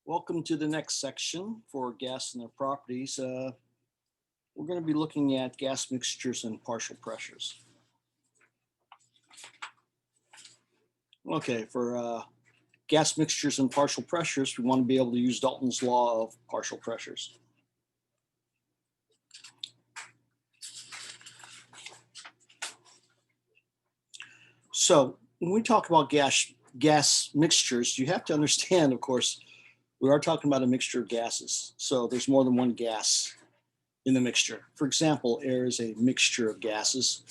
Welcome to the next section for gas and their properties. We're going to be looking at gas mixtures and partial pressures. Okay, for gas mixtures and partial pressures, we want to be able to use Dalton's law of partial pressures. So when we talk about gas mixtures, you have to understand, of course, we are talking about a mixture of gases. So there's more than one gas in the mixture. For example, air is a mixture of gases,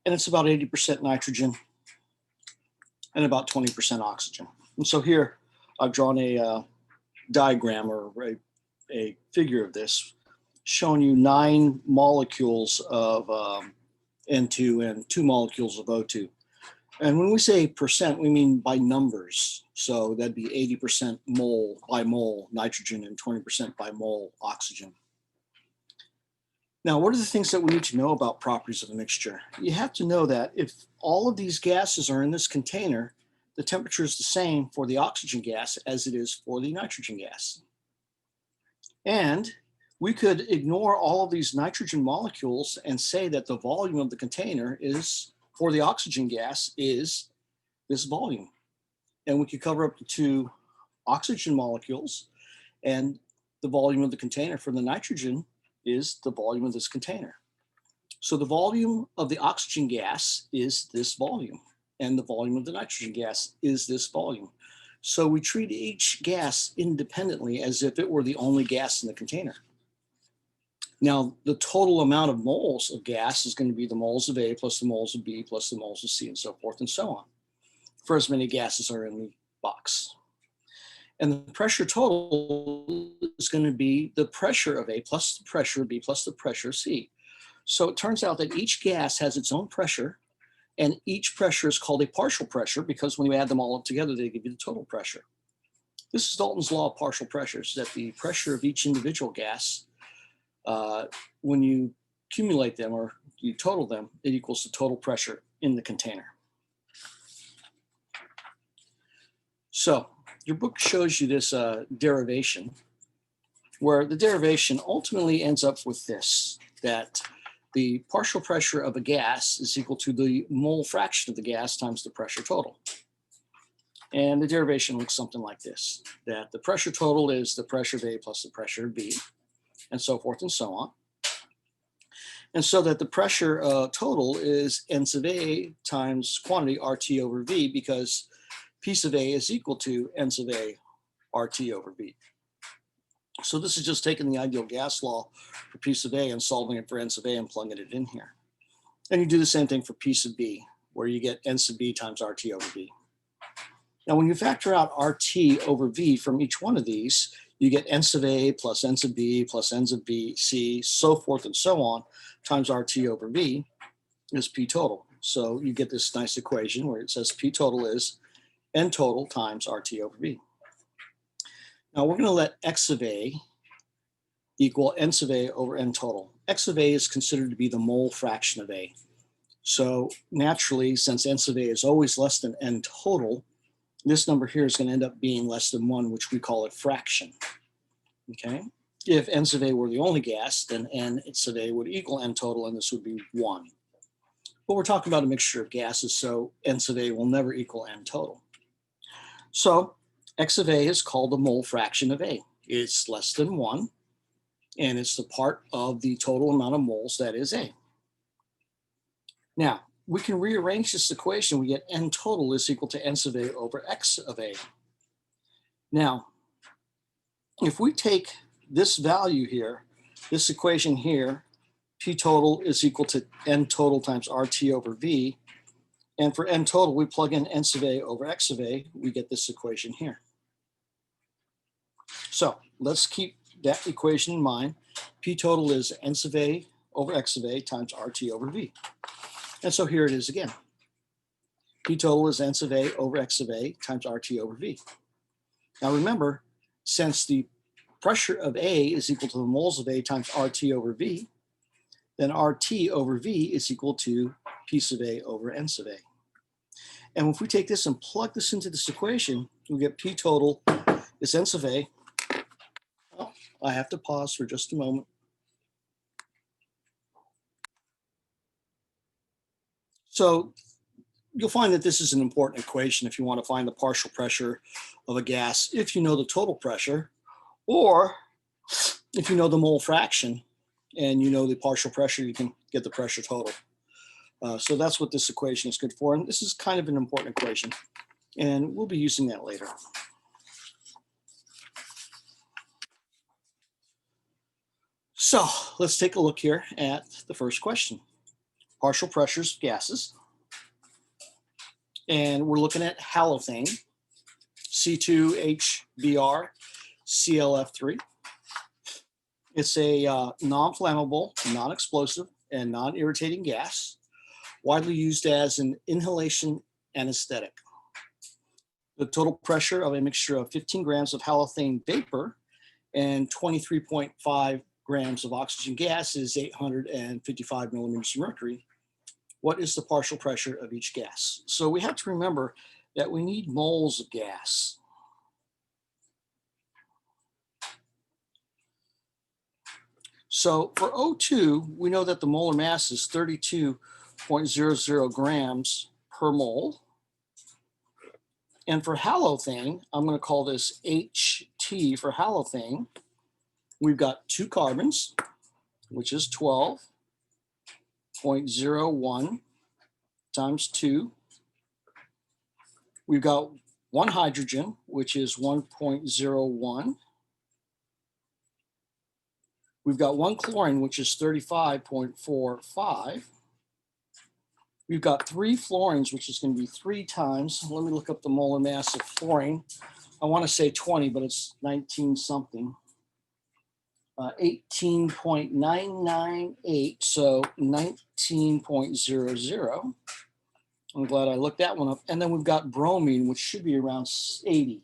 and it's about 80% nitrogen and about 20% oxygen. And so here I've drawn a diagram or a figure of this, showing you 9 molecules of N2 and 2 molecules of O2. And when we say percent, we mean by numbers. So that'd be 80% mole by mole nitrogen and 20% by mole oxygen. Now, what are the things that we need to know about properties of a mixture? You have to know that if all of these gases are in this container, the temperature is the same for the oxygen gas as it is for the nitrogen gas. And we could ignore all of these nitrogen molecules and say that the volume of the container is, for the oxygen gas, is this volume. And we could cover up to 2 oxygen molecules, and the volume of the container for the nitrogen is the volume of this container. So the volume of the oxygen gas is this volume, and the volume of the nitrogen gas is this volume. So we treat each gas independently as if it were the only gas in the container. Now, the total amount of moles of gas is going to be the moles of A plus the moles of B plus the moles of C and so forth and so on, for as many gases are in the box. And the pressure total is going to be the pressure of A plus the pressure of B plus the pressure of C. So it turns out that each gas has its own pressure, and each pressure is called a partial pressure because when you add them all up together, they give you the total pressure. This is Dalton's law of partial pressures, that the pressure of each individual gas, when you accumulate them or you total them, it equals the total pressure in the container. So your book shows you this derivation, where the derivation ultimately ends up with this, that the partial pressure of a gas is equal to the mole fraction of the gas times the pressure total. And the derivation looks something like this, that the pressure total is the pressure of A plus the pressure of B, and so forth and so on. And so that the pressure total is N sub A times quantity RT over V, because P sub A is equal to N sub A RT over V. So this is just taking the ideal gas law for P sub A and solving it for N sub A and plugging it in here. And you do the same thing for P sub B, where you get N sub B times RT over V. Now, when you factor out RT over V from each one of these, you get N sub A plus N sub B plus N sub B, C, so forth and so on, times RT over V is P total. So you get this nice equation where it says P total is N total times RT over V. Now we're going to let X of A equal N sub A over N total. X of A is considered to be the mole fraction of A. So naturally, since N sub A is always less than N total, this number here is going to end up being less than 1, which we call a fraction. Okay. If N sub A were the only gas, then N sub A would equal N total, and this would be 1. But we're talking about a mixture of gases, so N sub A will never equal N total. So X of A is called the mole fraction of A. It's less than 1, and it's the part of the total amount of moles that is A. Now, we can rearrange this equation. We get N total is equal to N sub A over X of A. Now, if we take this value here, this equation here, P total is equal to N total times RT over V. And for N total, we plug in N sub A over X of A, we get this equation here. So let's keep that equation in mind. P total is N sub A over X of A times RT over V. And so here it is again. P total is N sub A over X of A times RT over V. Now remember, since the pressure of A is equal to the moles of A times RT over V, then RT over V is equal to P sub A over N sub A. And if we take this and plug this into this equation, we get P total is N sub A I have to pause for just a moment. So you'll find that this is an important equation if you want to find the partial pressure of a gas, if you know the total pressure, or if you know the mole fraction and you know the partial pressure, you can get the pressure total. So that's what this equation is good for. And this is kind of an important equation, and we'll be using that later. So let's take a look here at the first question. Partial pressures of gases. And we're looking at halothane, C2HBr, ClF3. It's a non-flammable, non-explosive, and non-irritating gas, widely used as an inhalation anesthetic. The total pressure of a mixture of 15 grams of halothane vapor and 23.5 grams of oxygen gas is 855 millimeters of mercury. What is the partial pressure of each gas? So we have to remember that we need moles of gas. So for O2, we know that the molar mass is 32.00 grams per mole. And for halothane, I'm going to call this HT for halothane. We've got 2 carbons, which is 12.01 times 2. We've got 1 hydrogen, which is 1.01. We've got 1 chlorine, which is 35.45. We've got 3 fluorines, which is going to be 3 times. Let me look up the molar mass of fluorine. I want to say 20, but it's 19 something. 18.998, so 19.00. I'm glad I looked that one up. And then we've got bromine, which should be around 80.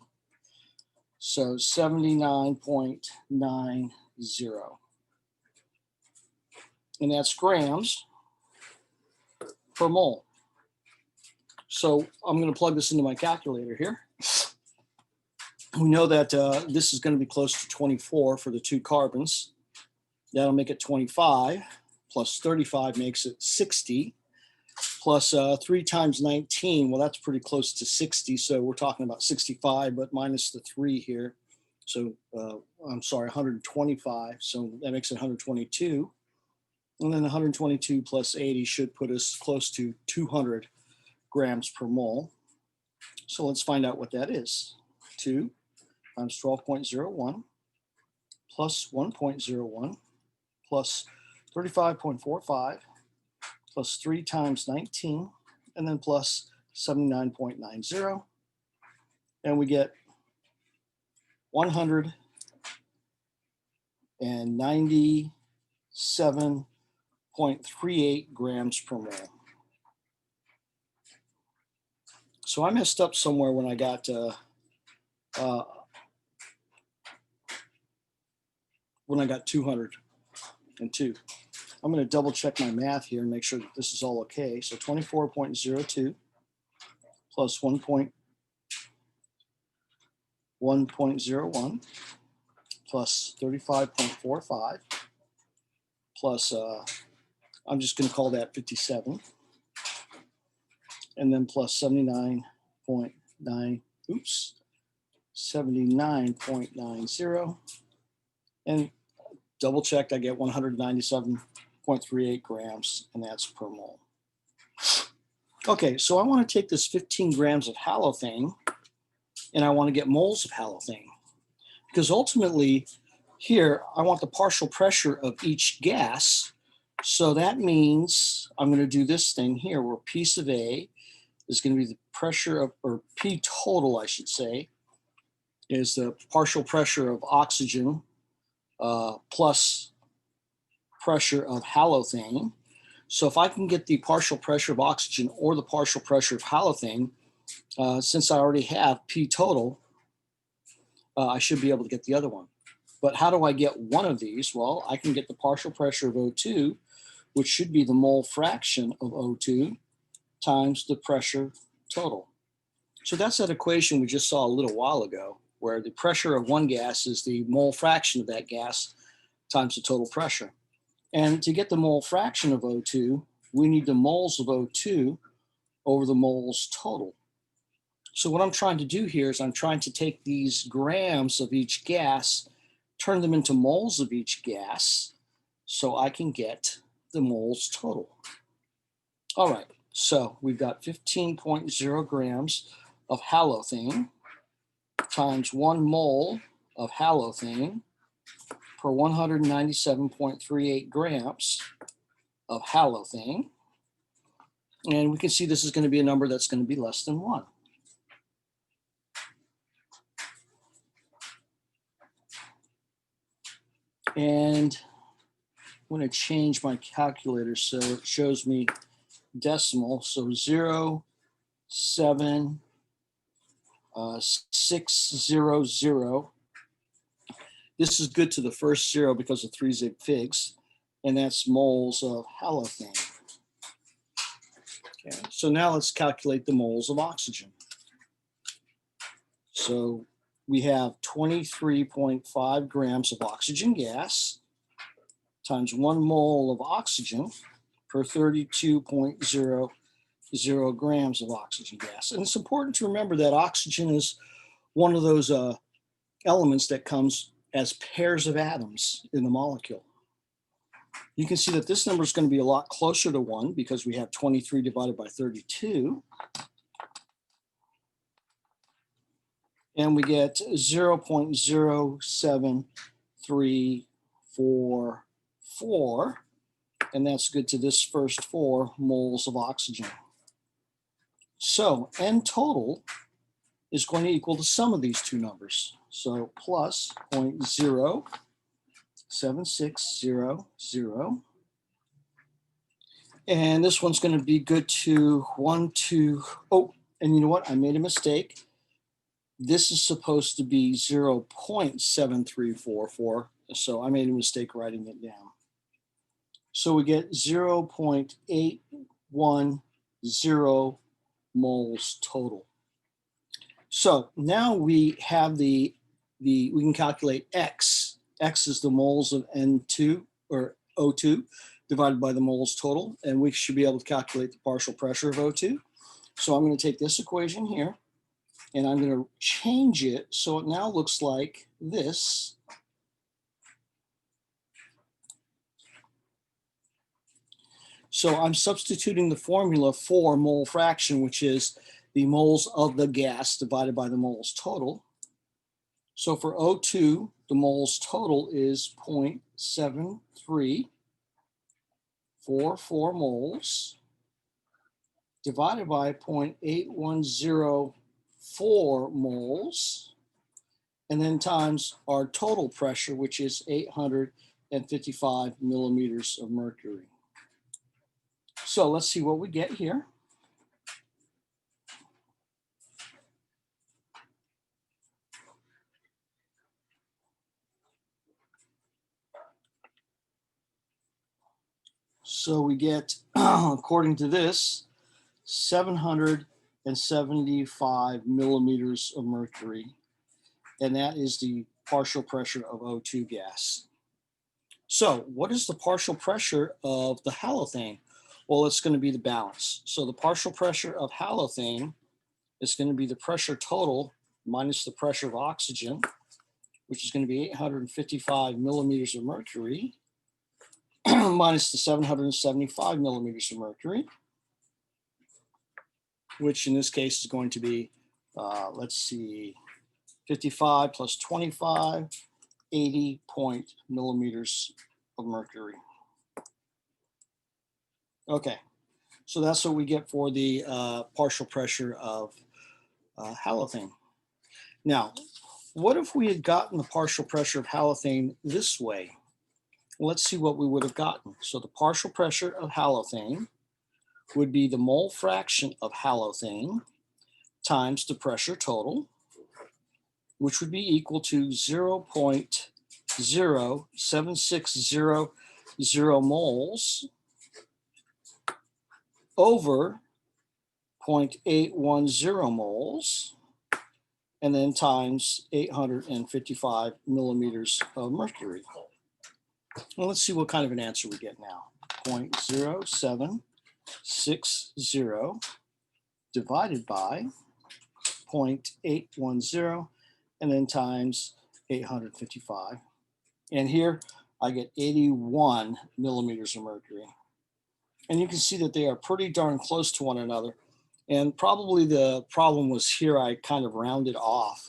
So 79.90. And that's grams per mole. So I'm going to plug this into my calculator here. We know that this is going to be close to 24 for the 2 carbons. That'll make it 25, plus 35 makes it 60, plus 3 times 19. Well, that's pretty close to 60. So we're talking about 65, but minus the 3 here. So I'm sorry, 125. So that makes it 122. And then 122 plus 80 should put us close to 200 grams per mole. So let's find out what that is. 2 times 12.01 plus 1.01 plus 35.45 plus 3 times 19 and then plus 79.90. And we get 197.38 grams per mole. So I messed up somewhere when I got 202. I'm going to double check my math here and make sure that this is all okay. So 24.02 plus 1.01 plus 35.45 plus, I'm just going to call that 57. And then plus 79.90. And double checked, I get 197.38 grams, and that's per mole. Okay, so I want to take this 15 grams of halothane, and I want to get moles of halothane. Because ultimately, here, I want the partial pressure of each gas. So that means I'm going to do this thing here, where P sub A is going to be the pressure of, or P total, I should say, is the partial pressure of oxygen plus pressure of halothane. So if I can get the partial pressure of oxygen or the partial pressure of halothane, since I already have P total, I should be able to get the other one. But how do I get one of these? Well, I can get the partial pressure of O2, which should be the mole fraction of O2 times the pressure total. So that's that equation we just saw a little while ago. where the pressure of one gas is the mole fraction of that gas times the total pressure. And to get the mole fraction of O2, we need the moles of O2 over the moles total. So what I'm trying to do here is I'm trying to take these grams of each gas, turn them into moles of each gas, so I can get the moles total. All right, so we've got 15.0 grams of halothane times 1 mole of halothane per 197.38 grams of halothane. And we can see this is going to be a number that's going to be less than 1. And I'm going to change my calculator so it shows me decimal. So 0, 7, 600. This is good to the first 0 because of 3 zig figs, and that's moles of halothane. Okay, so now let's calculate the moles of oxygen. So we have 23.5 grams of oxygen gas times 1 mole of oxygen per 32.00 grams of oxygen gas. And it's important to remember that oxygen is one of those elements that comes as pairs of atoms in the molecule. You can see that this number is going to be a lot closer to 1 because we have 23 divided by 32. And we get 0.07344, and that's good to this first 4 moles of oxygen. So N total is going to equal the sum of these two numbers. So plus 0.07600. And this one's going to be good to 1, 2, oh, and you know what? I made a mistake. This is supposed to be 0.7344. So I made a mistake writing it down. So we get 0.810 moles total. So now we have we can calculate X. X is the moles of N2 or O2 divided by the moles total. And we should be able to calculate the partial pressure of O2. So I'm going to take this equation here and I'm going to change it so it now looks like this. So I'm substituting the formula for mole fraction, which is the moles of the gas divided by the moles total. So for O2, the moles total is 0.7344 moles divided by 0.8104 moles, and then times our total pressure, which is 855 millimeters of mercury. So let's see what we get here. So we get, according to this, 775 millimeters of mercury, and that is the partial pressure of O2 gas. So what is the partial pressure of the halothane? Well, it's going to be the balance. So the partial pressure of halothane is going to be the pressure total minus the pressure of oxygen, which is going to be 855 millimeters of mercury, minus the 775 millimeters of mercury, which in this case is going to be, let's see, 55 plus 25, 80 millimeters of mercury. Okay, so that's what we get for the partial pressure of halothane. Now, what if we had gotten the partial pressure of halothane this way? Well, let's see what we would have gotten. So the partial pressure of halothane would be the mole fraction of halothane times the pressure total, which would be equal to 0.07600 moles over 0.810 moles and then times 855 millimeters of mercury. Well, let's see what kind of an answer we get now. 0.0760 divided by 0.810 and then times 855. And here I get 81 millimeters of mercury. And you can see that they are pretty darn close to one another. And probably the problem was here I kind of rounded off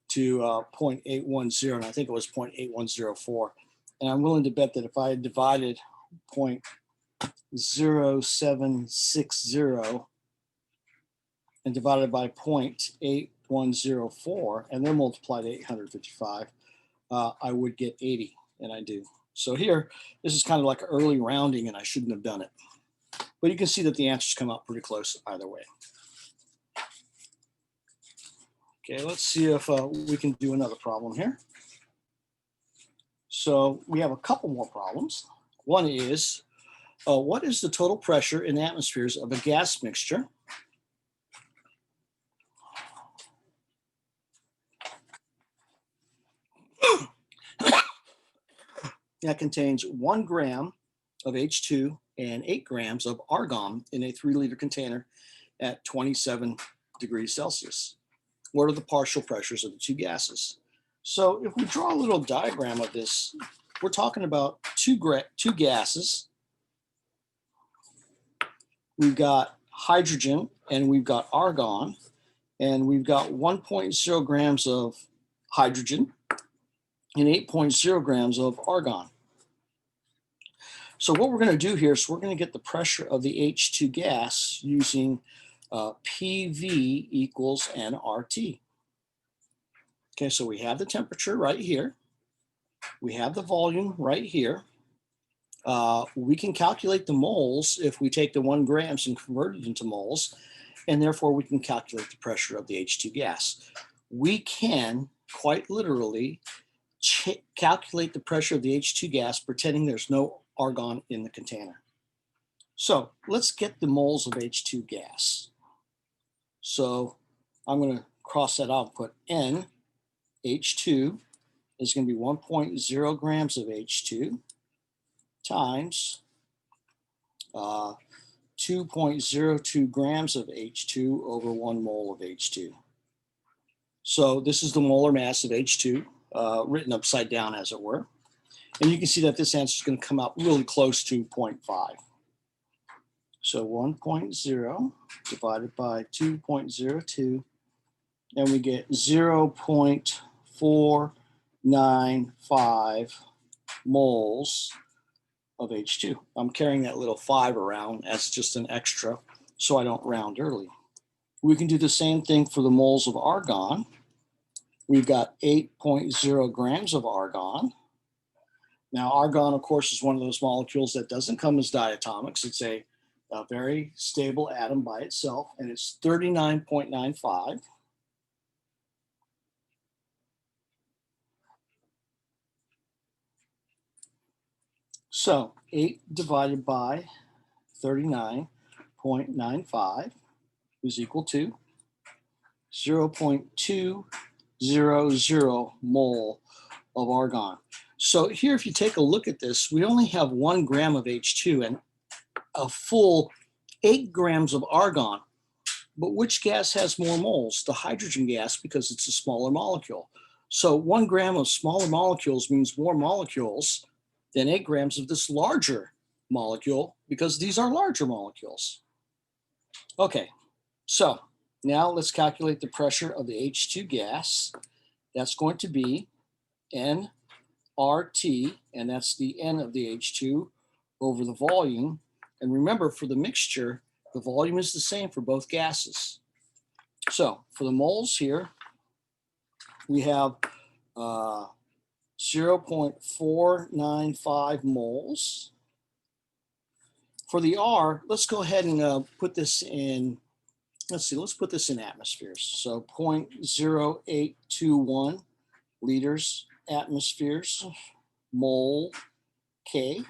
to 0.810, and I think it was 0.8104. And I'm willing to bet that if I had divided 0.0760 and divided by 0.8104 and then multiplied 855, I would get 80, and I do. So here, this is kind of like early rounding, and I shouldn't have done it. But you can see that the answers come out pretty close either way. Okay, let's see if we can do another problem here. So we have a couple more problems. One is, what is the total pressure in atmospheres of a gas mixture that contains 1 gram of H2 and 8 grams of argon in a 3-liter container at 27 degrees Celsius? What are the partial pressures of the two gases? So if we draw a little diagram of this, we're talking about two gases. We've got hydrogen and we've got argon, and we've got 1.0 grams of hydrogen and 8.0 grams of argon. So what we're going to do here is we're going to get the pressure of the H2 gas using PV equals nRT. Okay, so we have the temperature right here. We have the volume right here. We can calculate the moles if we take the 1 grams and convert it into moles, and therefore we can calculate the pressure of the H2 gas. We can quite literally calculate the pressure of the H2 gas pretending there's no argon in the container. So let's get the moles of H2 gas. So I'm going to cross that out and put N. H2 is going to be 1.0 grams of H2 times 2.02 grams of H2 over 1 mole of H2. So this is the molar mass of H2, written upside down, as it were. And you can see that this answer is going to come out really close to 0.5. So 1.0 divided by 2.02, and we get 0.495 moles of H2. I'm carrying that little 5 around as just an extra so I don't round early. We can do the same thing for the moles of argon. We've got 8.0 grams of argon. Now, argon, of course, is one of those molecules that doesn't come as diatomics. It's a very stable atom by itself, and it's 39.95. So 8 divided by 39.95 is equal to 0.200 mole of argon. So here, if you take a look at this, we only have 1 gram of H2 and a full 8 grams of argon. But which gas has more moles? The hydrogen gas, because it's a smaller molecule. So 1 gram of smaller molecules means more molecules than 8 grams of this larger molecule, because these are larger molecules. Okay, so now let's calculate the pressure of the H2 gas. That's going to be nRT, and that's the N of the H2 over the volume. And remember, for the mixture, the volume is the same for both gases. So for the moles here, we have 0.495 moles. For the R, let's go ahead and put this in, let's put this in atmospheres. So 0.0821 liters atmospheres, mole K.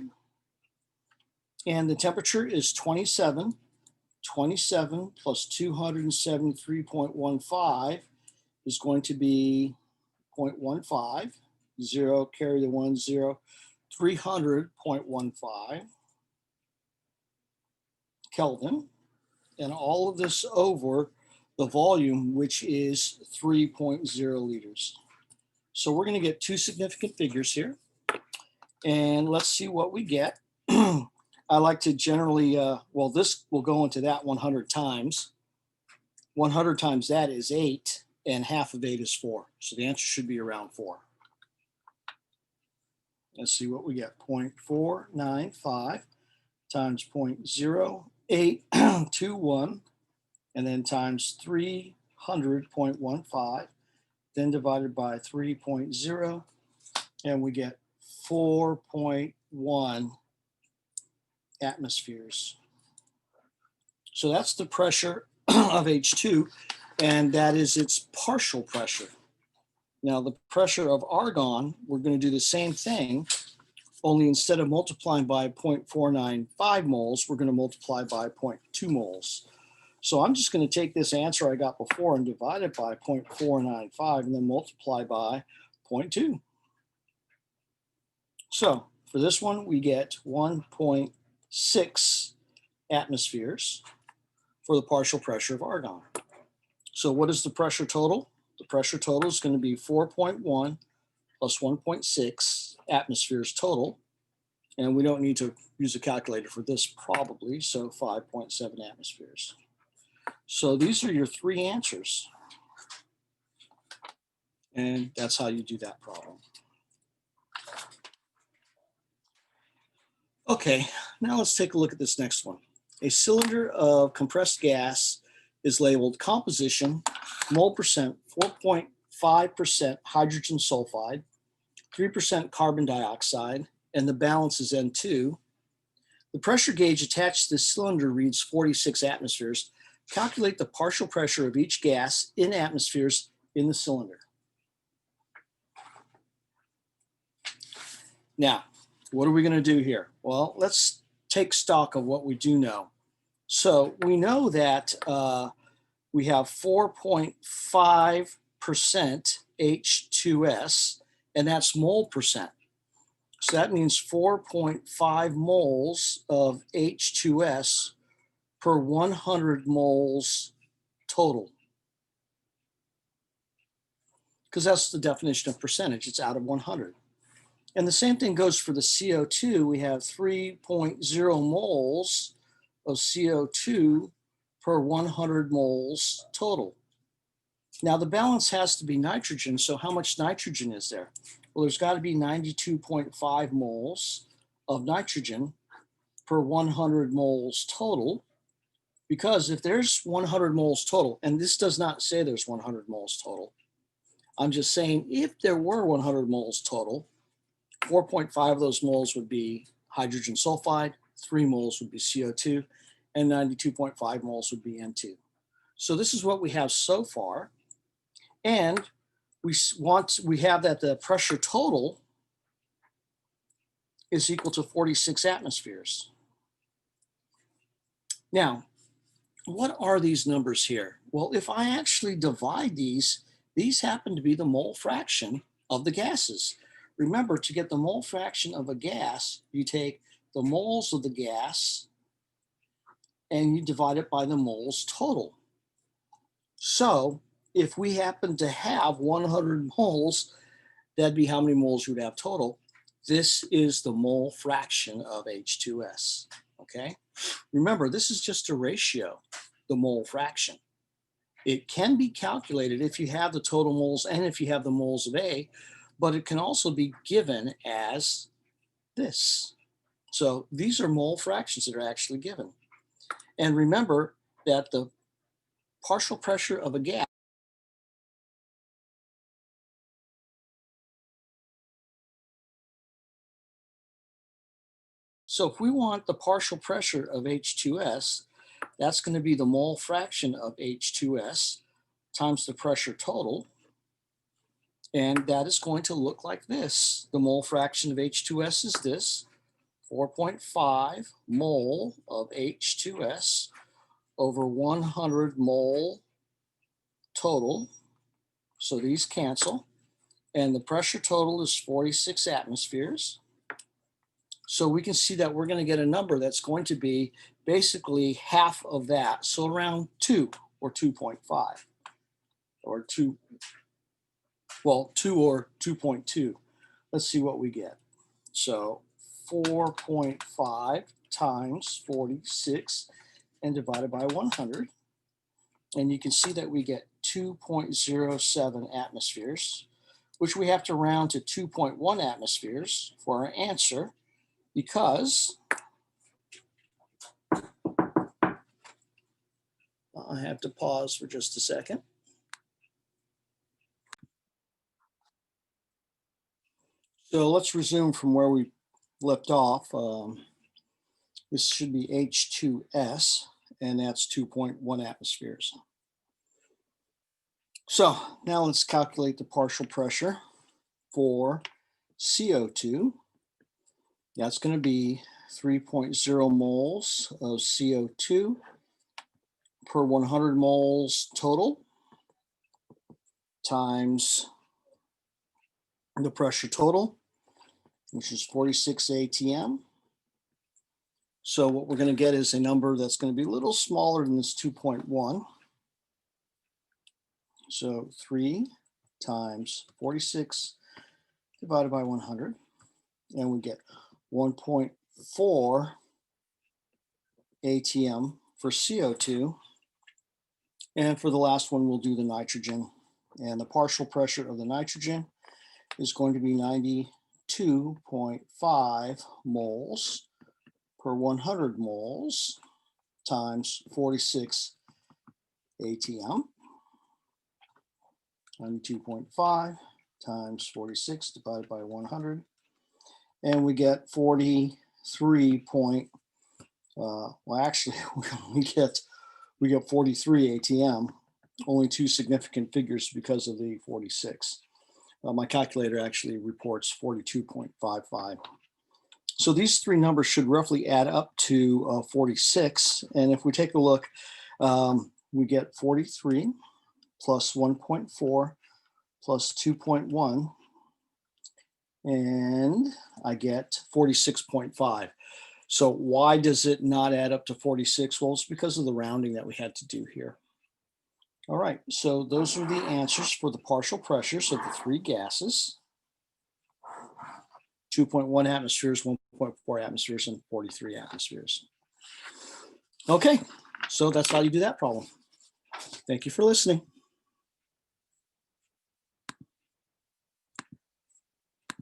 And the temperature is 27 plus 273.15 is going to be 0.15, 0, carry the 1, 0, 300.15 Kelvin, and all of this over the volume, which is 3.0 liters. So we're going to get two significant figures here, and let's see what we get. I like to generally, well, this will go into that 100 times. 100 times that is 8, and half of 8 is 4. So the answer should be around 4. Let's see what we get. 0.495 times 0.0821, and then times 300.15, then divided by 3.0, and we get 4.1 atmospheres. So that's the pressure of H2, and that is its partial pressure. Now, the pressure of argon, we're going to do the same thing, only instead of multiplying by 0.495 moles, we're going to multiply by 0.2 moles. So I'm just going to take this answer I got before and divide it by 0.495 and then multiply by 0.2. So for this one, we get 1.6 atmospheres for the partial pressure of argon. So what is the pressure total? The pressure total is going to be 4.1 plus 1.6 atmospheres total. And we don't need to use a calculator for this probably, so 5.7 atmospheres. So these are your three answers. And that's how you do that problem. Okay, now let's take a look at this next one. A cylinder of compressed gas is labeled composition, mole percent, 4.5% hydrogen sulfide, 3% carbon dioxide, and the balance is N2. The pressure gauge attached to the cylinder reads 46 atmospheres. Calculate the partial pressure of each gas in atmospheres in the cylinder. Now, what are we going to do here? Well, let's take stock of what we do know. So we know that we have 4.5% H2S, and that's mole percent. So that means 4.5 moles of H2S per 100 moles total. Because that's the definition of percentage, it's out of 100. And the same thing goes for the CO2. We have 3.0 moles of CO2 per 100 moles total. Now the balance has to be nitrogen, so how much nitrogen is there? Well, there's got to be 92.5 moles of nitrogen per 100 moles total, because if there's 100 moles total, and this does not say there's 100 moles total, I'm just saying if there were 100 moles total, 4.5 of those moles would be hydrogen sulfide, 3 moles would be CO2, and 92.5 moles would be N2. So this is what we have so far. And we have that the pressure total is equal to 46 atmospheres. Now, what are these numbers here? Well, if I actually divide these happen to be the mole fraction of the gases. Remember, to get the mole fraction of a gas, you take the moles of the gas and you divide it by the moles total. So if we happen to have 100 moles, that'd be how many moles you would have total. This is the mole fraction of H2S, okay? Remember, this is just a ratio, the mole fraction. It can be calculated if you have the total moles and if you have the moles of A, but it can also be given as this. So these are mole fractions that are actually given. And remember that the partial pressure of a gas So if we want the partial pressure of H2S, that's going to be the mole fraction of H2S times the pressure total. And that is going to look like this. The mole fraction of H2S is this, 4.5 mole of H2S over 100 mole total. So these cancel. And the pressure total is 46 atmospheres. So we can see that we're going to get a number that's going to be basically half of that. So around 2 or 2.5 or 2, well, 2 or 2.2. Let's see what we get. So 4.5 times 46 and divided by 100. And you can see that we get 2.07 atmospheres, which we have to round to 2.1 atmospheres for our answer, because I have to pause for just a second. So let's resume from where we left off. This should be H2S, and that's 2.1 atmospheres. So now let's calculate the partial pressure for CO2. That's going to be 3.0 moles of CO2 per 100 moles total times the pressure total, which is 46 atm. So what we're going to get is a number that's going to be a little smaller than this 2.1. So 3 times 46 divided by 100, and we get 1.4 atm for CO2. And for the last one, we'll do the nitrogen. And the partial pressure of the nitrogen is going to be 92.5 moles per 100 moles times 46 atm. 92.5 times 46 divided by 100. And we get 43 point, well, actually, we get 43 atm, only two significant figures because of the 46. My calculator actually reports 42.55. So these three numbers should roughly add up to 46. And if we take a look, we get 43 plus 1.4 plus 2.1, and I get 46.5. So why does it not add up to 46? Well, it's because of the rounding that we had to do here. All right, so those are the answers for the partial pressures of the three gases: 2.1 atmospheres, 1.4 atmospheres, and 43 atmospheres. Okay, so that's how you do that problem. Thank you for listening.